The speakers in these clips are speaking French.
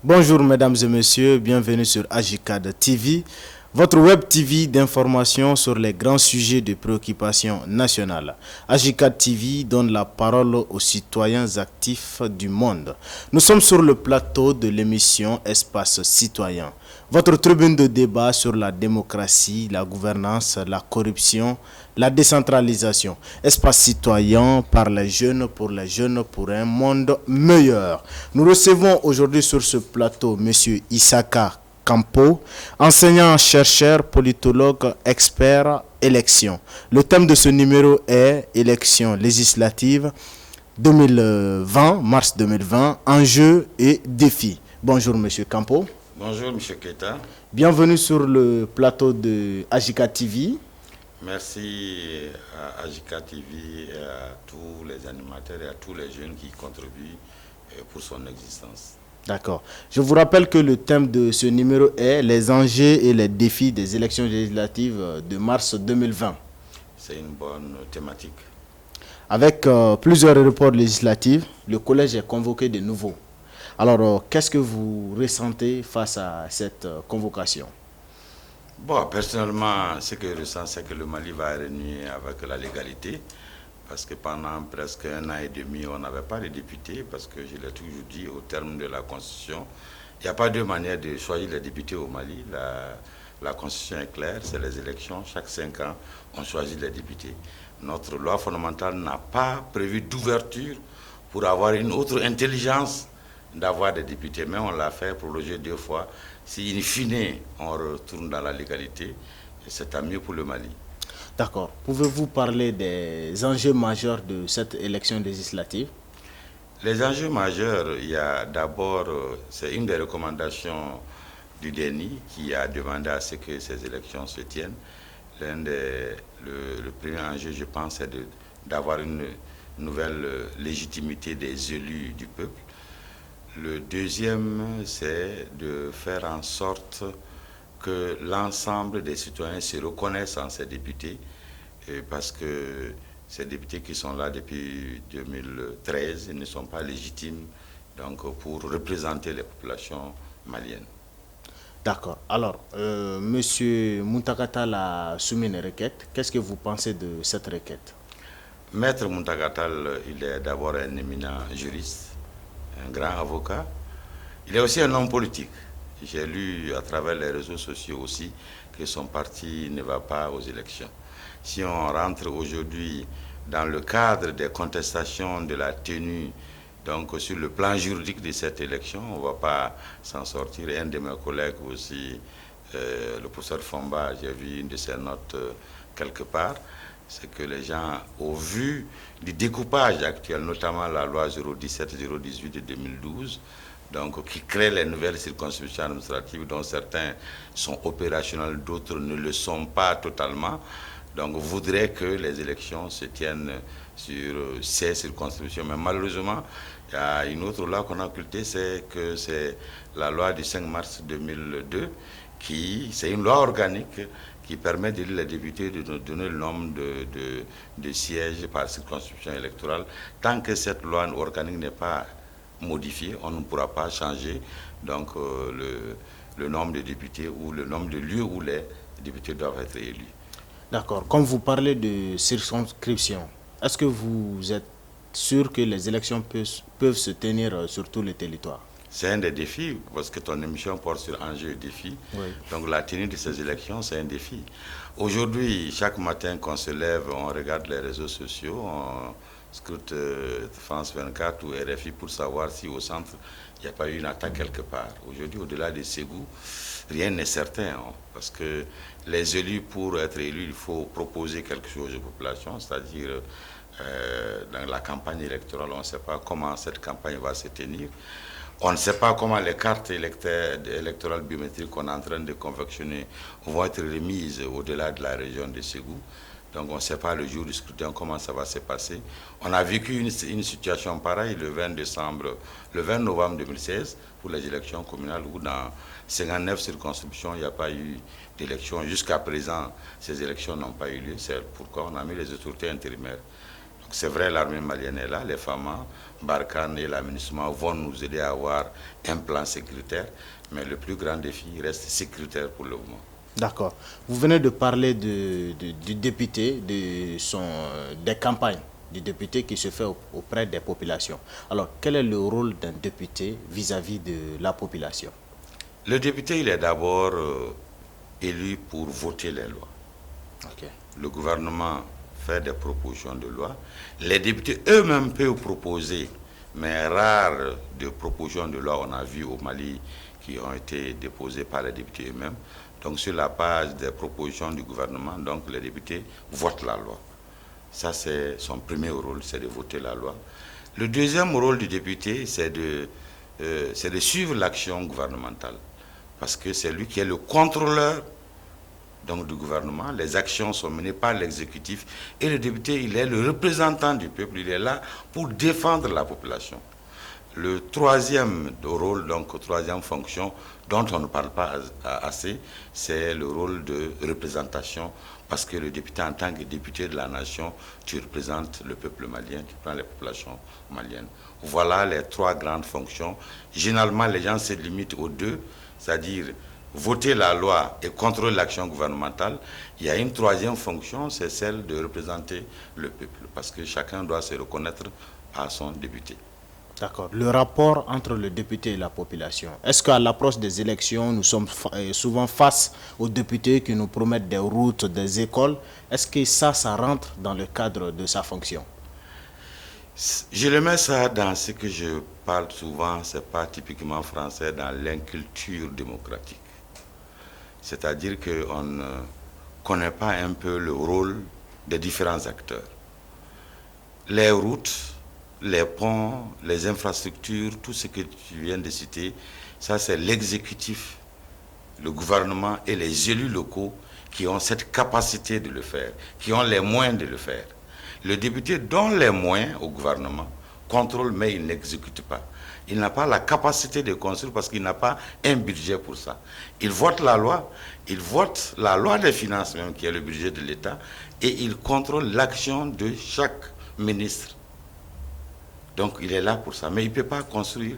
Bonjour mesdames et messieurs, bienvenue sur AJCAD TV, votre web TV d'information sur les grands sujets de préoccupation nationale. AJCAD TV donne la parole aux citoyens actifs du monde. Nous sommes sur le plateau de l'émission Espace Citoyen, votre tribune de débat sur la démocratie, la gouvernance, la corruption, la décentralisation. Espace citoyen par les jeunes, pour un monde meilleur. Nous recevons aujourd'hui sur ce plateau M. Issaka Campo, enseignant-chercheur, politologue, expert, élection. Le thème de ce numéro est élections législatives 2020, mars 2020, enjeux et défis. Bonjour M. Campo. Bonjour M. Keita. Bienvenue sur le plateau de AJCAD TV. Merci à AJCAD TV et à tous les animateurs et à tous les jeunes qui contribuent pour son existence. D'accord. Je vous rappelle que le thème de ce numéro est les enjeux et les défis des élections législatives de mars 2020. C'est une bonne thématique. Avec plusieurs reports législatifs, le collège est convoqué de nouveau. Alors, qu'est-ce que vous ressentez face à cette convocation? Bon, personnellement, ce que je ressens, c'est que le Mali va renouer avec la légalité. Parce que pendant presque 1 an et demi, on n'avait pas de députés. Parce que je l'ai toujours dit, au terme de la Constitution, il n'y a pas deux manières de choisir les députés au Mali. La Constitution est claire, c'est les élections. Chaque 5 ans, on choisit les députés. Notre loi fondamentale n'a pas prévu d'ouverture pour avoir une autre intelligence d'avoir des députés. Mais on l'a fait prolonger 2 fois. Si in fine, on retourne dans la légalité, c'est tant mieux pour le Mali. D'accord. Pouvez-vous parler des enjeux majeurs de cette élection législative? Les enjeux majeurs, il y a d'abord, c'est une des recommandations du DENI qui a demandé à ce que ces élections se tiennent. Le premier enjeu, je pense, c'est d'avoir une nouvelle légitimité des élus du peuple. Le deuxième, c'est de faire en sorte que l'ensemble des citoyens se reconnaissent en ces députés, parce que ces députés qui sont là depuis 2013 ne sont pas légitimes donc, pour représenter les populations maliennes. D'accord. Alors, M. Muntakatal a soumis une requête. Qu'est-ce que vous pensez de cette requête? Maître Muntakatal, il est d'abord un éminent juriste, un grand avocat. Il est aussi un homme politique. J'ai lu à travers les réseaux sociaux aussi que son parti ne va pas aux élections. Si on rentre aujourd'hui dans le cadre des contestations de la tenue, donc sur le plan juridique de cette élection, on ne va pas s'en sortir. Un de mes collègues aussi, le professeur Fomba, j'ai vu une de ses notes quelque part, c'est que les gens, au vu du découpage actuel, notamment la loi 017-018 de 2012, donc, qui crée les nouvelles circonscriptions administratives dont certains sont opérationnels, d'autres ne le sont pas totalement. Donc, voudrait que les élections se tiennent sur ces circonscriptions. Mais malheureusement, il y a une autre loi qu'on a occultée, c'est la loi du 5 mars 2002, c'est une loi organique qui permet d'élire les députés, de donner le nombre de sièges par circonscription électorale. Tant que cette loi organique n'est pas modifié, on ne pourra pas changer donc, le nombre de députés ou le nombre de lieux où les députés doivent être élus. D'accord. Comme vous parlez de circonscription, est-ce que vous êtes sûr que les élections peuvent se tenir sur tout le territoire? C'est un des défis, parce que ton émission porte sur enjeux et défis. Oui. Donc la tenue de ces élections, c'est un défi. Aujourd'hui, chaque matin qu'on se lève, on regarde les réseaux sociaux, on scrute France 24 ou RFI pour savoir si au centre, il n'y a pas eu une attaque quelque part. Aujourd'hui, au-delà de Ségou, rien n'est certain, parce que les élus, pour être élus, il faut proposer quelque chose aux populations, c'est-à-dire dans la campagne électorale, on ne sait pas comment cette campagne va se tenir. On ne sait pas comment les cartes électorales biométriques qu'on est en train de confectionner vont être remises au-delà de la région de Ségou. Donc on ne sait pas le jour du scrutin comment ça va se passer. On a vécu une situation pareille le 20 novembre 2016 pour les élections communales où dans 59 circonscriptions, il n'y a pas eu d'élection. Jusqu'à présent, ces élections n'ont pas eu lieu. C'est pourquoi on a mis les autorités intérimaires. C'est vrai, l'armée malienne est là, les FAMA, Barkhane et l'aménagement vont nous aider à avoir un plan sécuritaire, mais le plus grand défi reste sécuritaire pour le moment. D'accord. Vous venez de parler du député, des campagnes du député qui se fait auprès des populations. Alors, quel est le rôle d'un député vis-à-vis de la population? Le député, il est d'abord élu pour voter les lois. Okay. Le gouvernement fait des propositions de loi. Les députés eux-mêmes peuvent proposer, mais rares de propositions de loi on a vu au Mali qui ont été déposées par les députés eux-mêmes. Donc sur la base des propositions du gouvernement, donc les députés votent la loi. Ça c'est son premier rôle, c'est de voter la loi. Le deuxième rôle du député, c'est de suivre l'action gouvernementale. Parce que c'est lui qui est le contrôleur donc, du gouvernement. Les actions sont menées par l'exécutif et le député, il est le représentant du peuple, il est là pour défendre la population. Le troisième rôle, donc troisième fonction dont on ne parle pas assez, c'est le rôle de représentation parce que le député, en tant que député de la nation, tu représentes le peuple malien, tu prends les populations maliennes. Voilà les trois grandes fonctions. Généralement, les gens se limitent aux deux, c'est-à-dire voter la loi et contrôler l'action gouvernementale. Il y a une troisième fonction, c'est celle de représenter le peuple, parce que chacun doit se reconnaître à son député. D'accord. Le rapport entre le député et la population. Est-ce qu'à l'approche des élections, nous sommes souvent face aux députés qui nous promettent des routes, des écoles? Est-ce que ça rentre dans le cadre de sa fonction? Je le mets ça dans ce que je parle souvent, c'est pas typiquement français, dans l'inculture démocratique. C'est-à-dire qu'on ne connaît pas un peu le rôle des différents acteurs. Les routes, les ponts, les infrastructures, tout ce que tu viens de citer, ça c'est l'exécutif, le gouvernement et les élus locaux qui ont cette capacité de le faire, qui ont les moyens de le faire. Le député donne les moyens au gouvernement, contrôle, mais il n'exécute pas. Il n'a pas la capacité de construire parce qu'il n'a pas un budget pour ça. Il vote la loi des finances même, qui est le budget de l'État, et il contrôle l'action de chaque ministre. Donc il est là pour ça, mais il ne peut pas construire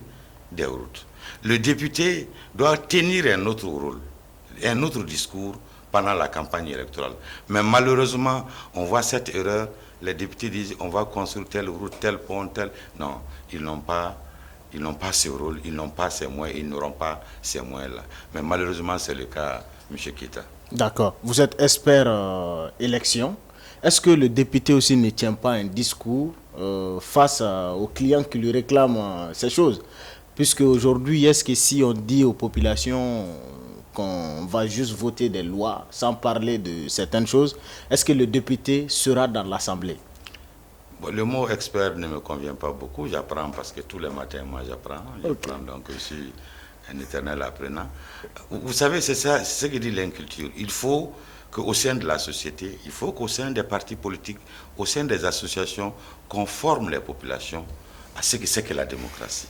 des routes. Le député doit tenir un autre rôle, un autre discours pendant la campagne électorale. Mais malheureusement, on voit cette erreur. Les députés disent on va construire telle route, tel pont, tel... Non, ils n'ont pas ce rôle, ils n'ont pas ces moyens, ils n'auront pas ces moyens-là. Mais malheureusement, c'est le cas, M. Keita. D'accord. Vous êtes expert élection. Est-ce que le député aussi ne tient pas un discours face aux clients qui lui réclament ces choses? Puisque aujourd'hui, est-ce que si on dit aux populations qu'on va juste voter des lois sans parler de certaines choses, est-ce que le député sera dans l'Assemblée? Bon, le mot expert ne me convient pas beaucoup. J'apprends parce que tous les matins, moi, j'apprends. Okay. Donc, je suis un éternel apprenant. Vous savez, c'est ça, c'est ce que dit l'inculture. Il faut qu'au sein de la société, il faut qu'au sein des partis politiques, au sein des associations, qu'on forme les populations à ce que c'est que la démocratie.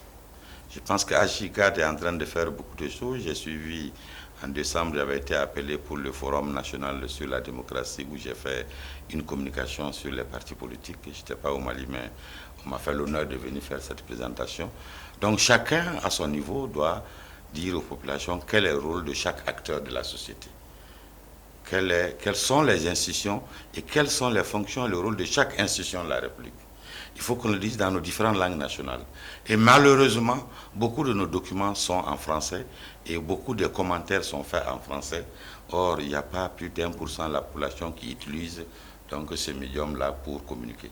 Je pense qu'Ashikad est en train de faire beaucoup de choses. J'ai suivi, en décembre, j'avais été appelé pour le Forum national sur la démocratie où j'ai fait une communication sur les partis politiques. Je n'étais pas au Mali, mais on m'a fait l'honneur de venir faire cette présentation. Donc chacun, à son niveau, doit dire aux populations quel est le rôle de chaque acteur de la société. Quelles sont les institutions et quelles sont les fonctions et le rôle de chaque institution de la République. Il faut qu'on le dise dans nos différentes langues nationales. Et malheureusement, beaucoup de nos documents sont en français et beaucoup de commentaires sont faits en français. Or, il n'y a pas plus d'1% de la population qui utilise donc, ce médium-là pour communiquer.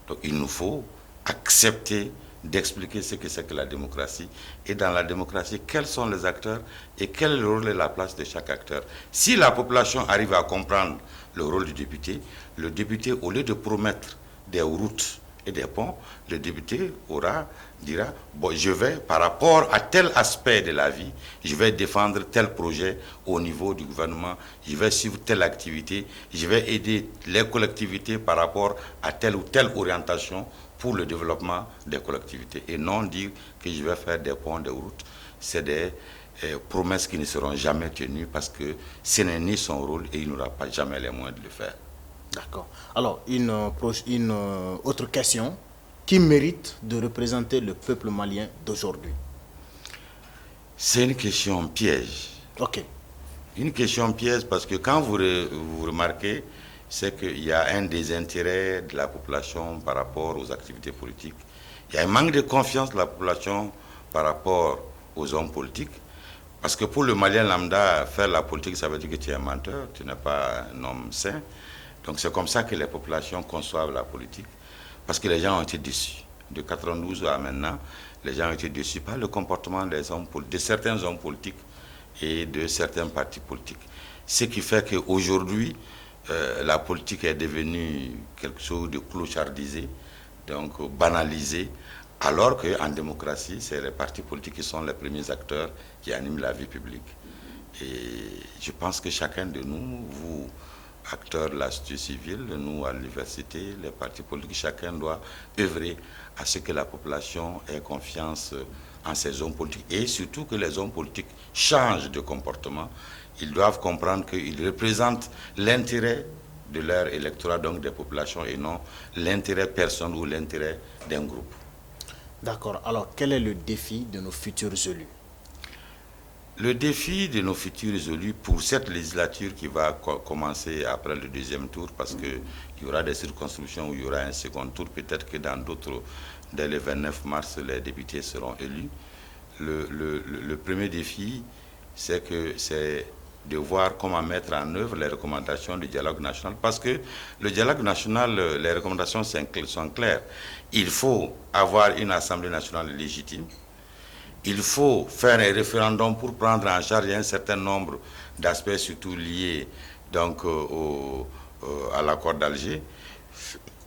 Donc, il nous faut accepter d'expliquer ce que c'est que la démocratie. Et dans la démocratie, quels sont les acteurs et quel est le rôle et la place de chaque acteur. Si la population arrive à comprendre le rôle du député, le député, au lieu de promettre des routes et des ponts, le député dira, bon, je vais, par rapport à tel aspect de la vie, je vais défendre tel projet au niveau du gouvernement, je vais suivre telle activité, je vais aider les collectivités par rapport à telle ou telle orientation pour le développement des collectivités. Et non dire que je vais faire des ponts, des routes. C'est des promesses qui ne seront jamais tenues parce que ce n'est ni son rôle et il n'aura pas jamais les moyens de le faire. D'accord. Alors, une autre question. Qui mérite de représenter le peuple malien d'aujourd'hui? C'est une question piège. Ok. Une question piège parce que quand vous remarquez, c'est qu'il y a un désintérêt de la population par rapport aux activités politiques. Il y a un manque de confiance de la population par rapport aux hommes politiques. Parce que pour le Malien lambda, faire la politique, ça veut dire que tu es un menteur, tu n'es pas un homme sain. Donc c'est comme ça que les populations conçoivent la politique. Parce que les gens ont été déçus. De 92 à maintenant, les gens ont été déçus par le comportement de certains hommes politiques et de certains partis politiques. Ce qui fait qu'aujourd'hui, la politique est devenue quelque chose de clochardisé, donc banalisé, alors qu'en démocratie, c'est les partis politiques qui sont les premiers acteurs qui animent la vie publique. Et je pense que chacun de nous, vous, acteurs de la société civile, nous à l'université, les partis politiques, chacun doit œuvrer à ce que la population ait confiance en ces hommes politiques et surtout que les hommes politiques changent de comportement. Ils doivent comprendre qu'ils représentent l'intérêt de leur électorat, donc des populations, et non l'intérêt personnel ou l'intérêt d'un groupe. D'accord. Alors, quel est le défi de nos futurs élus? Le défi de nos futurs élus pour cette législature qui va commencer après le deuxième tour, parce qu'il y aura des circonscriptions où il y aura un second tour, peut-être que dans d'autres, dès le 29 mars, les députés seront élus. Le premier défi, c'est de voir comment mettre en œuvre les recommandations du dialogue national, parce que le dialogue national, les recommandations sont claires. Il faut avoir une Assemblée nationale légitime. Il faut faire un référendum pour prendre en charge un certain nombre d'aspects, surtout liés donc, à l'accord d'Alger.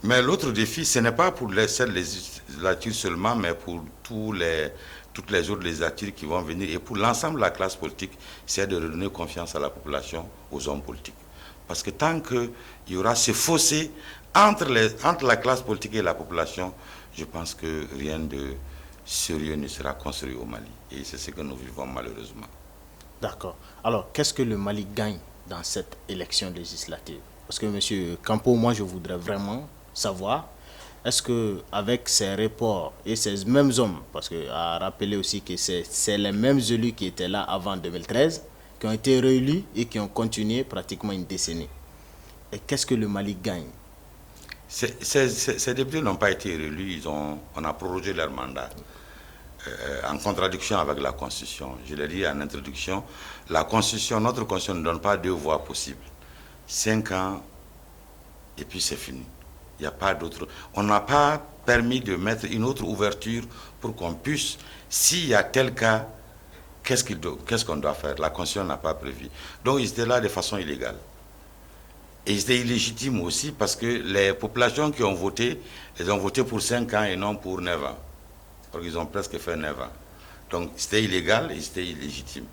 Mais l'autre défi, ce n'est pas pour cette législature seulement, mais pour toutes les autres législatures qui vont venir. Et pour l'ensemble de la classe politique, c'est de redonner confiance à la population, aux hommes politiques. Parce que tant qu'il y aura ce fossé entre la classe politique et la population, je pense que rien de sérieux ne sera construit au Mali. Et c'est ce que nous vivons malheureusement. D'accord. Alors, qu'est-ce que le Mali gagne dans cette élection législative? Parce que, M. Campo, moi, je voudrais vraiment savoir, est-ce qu'avec ces reports et ces mêmes hommes, parce qu'à rappeler aussi que c'est les mêmes élus qui étaient là avant 2013, qui ont été réélus et qui ont continué pratiquement une décennie. Et qu'est-ce que le Mali gagne? Ces députés n'ont pas été réélus, on a prorogé leur mandat. En contradiction avec la Constitution. Je l'ai dit en introduction, notre Constitution ne donne pas 2 voies possibles. 5 ans, et puis c'est fini. Il n'y a pas d'autre. On n'a pas permis de mettre une autre ouverture pour qu'on puisse, s'il y a tel cas, qu'est-ce qu'on doit faire? La Constitution n'a pas prévu. Donc ils étaient là de façon illégale. Et c'était illégitime aussi parce que les populations qui ont voté, elles ont voté pour 5 ans et non pour 9 ans. Donc ils ont presque fait 9 ans. Donc c'était illégal et c'était illégitime.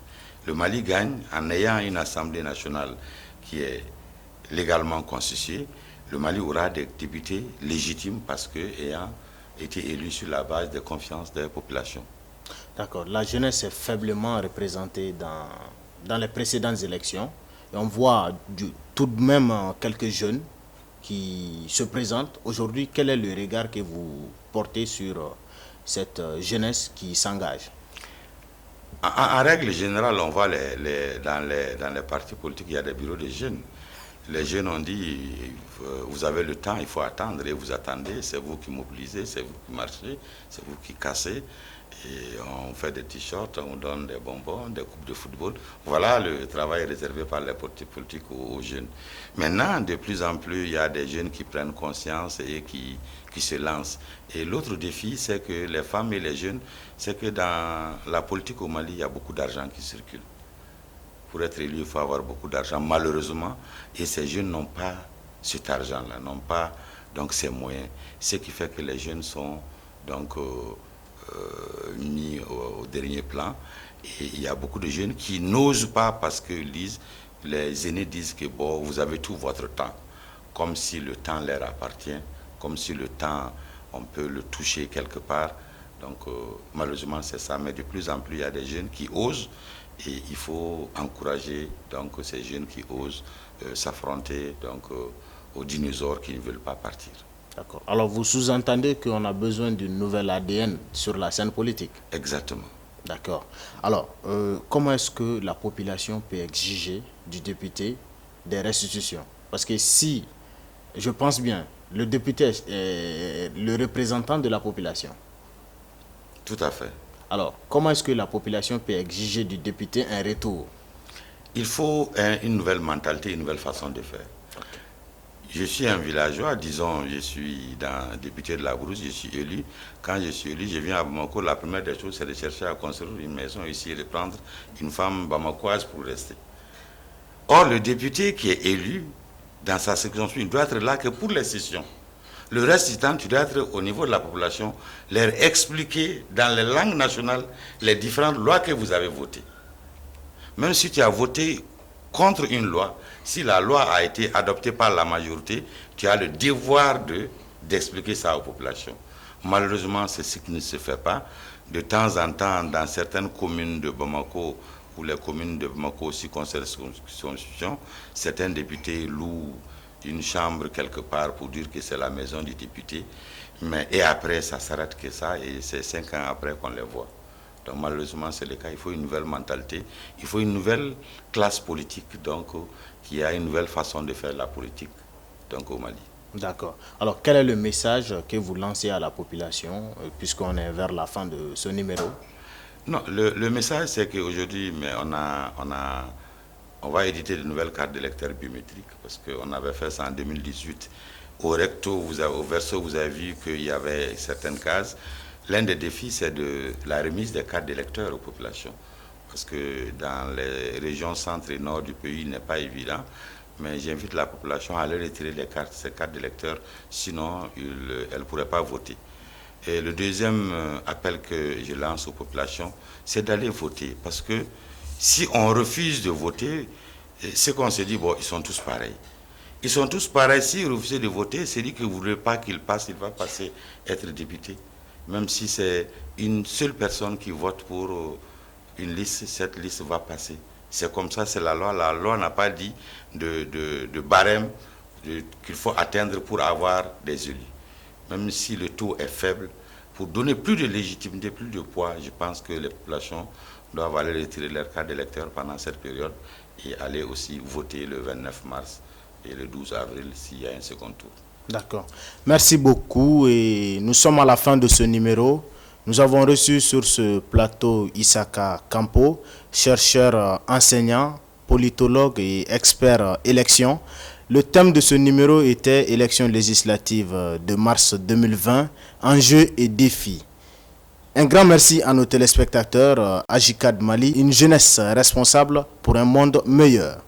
Le Mali gagne en ayant une Assemblée nationale qui est légalement constituée. Le Mali aura des députés légitimes parce qu'ayant été élus sur la base de confiance des populations. D'accord. La jeunesse est faiblement représentée dans les précédentes élections. Et on voit tout de même quelques jeunes qui se présentent. Aujourd'hui, quel est le regard que vous portez sur cette jeunesse qui s'engage? En règle générale, on voit dans les partis politiques, il y a des bureaux de jeunes. Les jeunes ont dit, vous avez le temps, il faut attendre, et vous attendez, c'est vous qui mobilisez, c'est vous qui marchez, c'est vous qui cassez. Et on fait des t-shirts, on donne des bonbons, des coupes de football. Voilà le travail réservé par les partis politiques aux jeunes. Maintenant, de plus en plus, il y a des jeunes qui prennent conscience et qui se lancent. Et l'autre défi, c'est que les femmes et les jeunes, c'est que dans la politique au Mali, il y a beaucoup d'argent qui circule. Pour être élu, il faut avoir beaucoup d'argent, malheureusement. Et ces jeunes n'ont pas cet argent-là, n'ont pas donc ces moyens. Ce qui fait que les jeunes sont donc mis au dernier plan. Et il y a beaucoup de jeunes qui n'osent pas parce que les aînés disent que bon, vous avez tout votre temps, comme si le temps leur appartient, comme si le temps, on peut le toucher quelque part. Donc malheureusement c'est ça, mais de plus en plus il y a des jeunes qui osent et il faut encourager donc ces jeunes qui osent s'affronter donc aux dinosaures qui ne veulent pas partir. D'accord. Alors vous sous-entendez qu'on a besoin d'une nouvelle ADN sur la scène politique? Exactement. D'accord. Alors, comment est-ce que la population peut exiger du député des restitutions? Parce que si, je pense bien, le député est le représentant de la population. Tout à fait. Alors, comment est-ce que la population peut exiger du député un retour? Il faut une nouvelle mentalité, une nouvelle façon de faire. Je suis un villageois, disons, je suis député de la Brousse, je suis élu. Quand je suis élu, je viens à Bamako, la première des choses, c'est de chercher à construire une maison ici et de prendre une femme bamakoise pour rester. Or, le député qui est élu dans sa circonscription, il doit être là que pour les sessions. Le reste du temps, tu dois être au niveau de la population, leur expliquer dans les langues nationales les différentes lois que vous avez votées. Même si tu as voté contre une loi, si la loi a été adoptée par la majorité, tu as le devoir d'expliquer ça aux populations. Malheureusement, c'est ce qui ne se fait pas. De temps en temps, dans certaines communes de Bamako, ou les communes de Bamako aussi concernent cette constitution, certains députés louent une chambre quelque part pour dire que c'est la maison du député. Et après, ça s'arrête que ça, et c'est 5 ans après qu'on les voit. Donc malheureusement, c'est le cas. Il faut une nouvelle mentalité, il faut une nouvelle classe politique, donc qui a une nouvelle façon de faire la politique donc, au Mali. D'accord. Alors, quel est le message que vous lancez à la population, puisqu'on est vers la fin de ce numéro? Non, le message, c'est qu'aujourd'hui, on va éditer de nouvelles cartes d'électeurs biométriques, parce qu'on avait fait ça en 2018. Au recto, au verso, vous avez vu qu'il y avait certaines cases. L'un des défis, c'est la remise des cartes d'électeurs aux populations. Parce que dans les régions centre et nord du pays, il n'est pas évident. Mais j'invite la population à aller retirer ces cartes d'électeurs, sinon elle ne pourrait pas voter. Et le deuxième appel que je lance aux populations, c'est d'aller voter. Parce que si on refuse de voter, c'est qu'on se dit, bon, ils sont tous pareils. Ils sont tous pareils. S'ils refusent de voter, c'est dit que vous ne voulez pas qu'il passe, il va passer être député. Même si c'est une seule personne qui vote pour une liste, cette liste va passer. C'est comme ça, c'est la loi. La loi n'a pas dit de barème qu'il faut atteindre pour avoir des élus. Même si le taux est faible, pour donner plus de légitimité, plus de poids, je pense que les populations doivent aller retirer leur carte d'électeur pendant cette période et aller aussi voter le 29 mars et le 12 avril s'il y a un second tour. D'accord. Merci beaucoup et nous sommes à la fin de ce numéro. Nous avons reçu sur ce plateau Issaka Campo, chercheur enseignant, politologue et expert élections. Le thème de ce numéro était élections législatives de mars 2020, enjeux et défis. Un grand merci à nos téléspectateurs, Ajikad Mali, une jeunesse responsable pour un monde meilleur.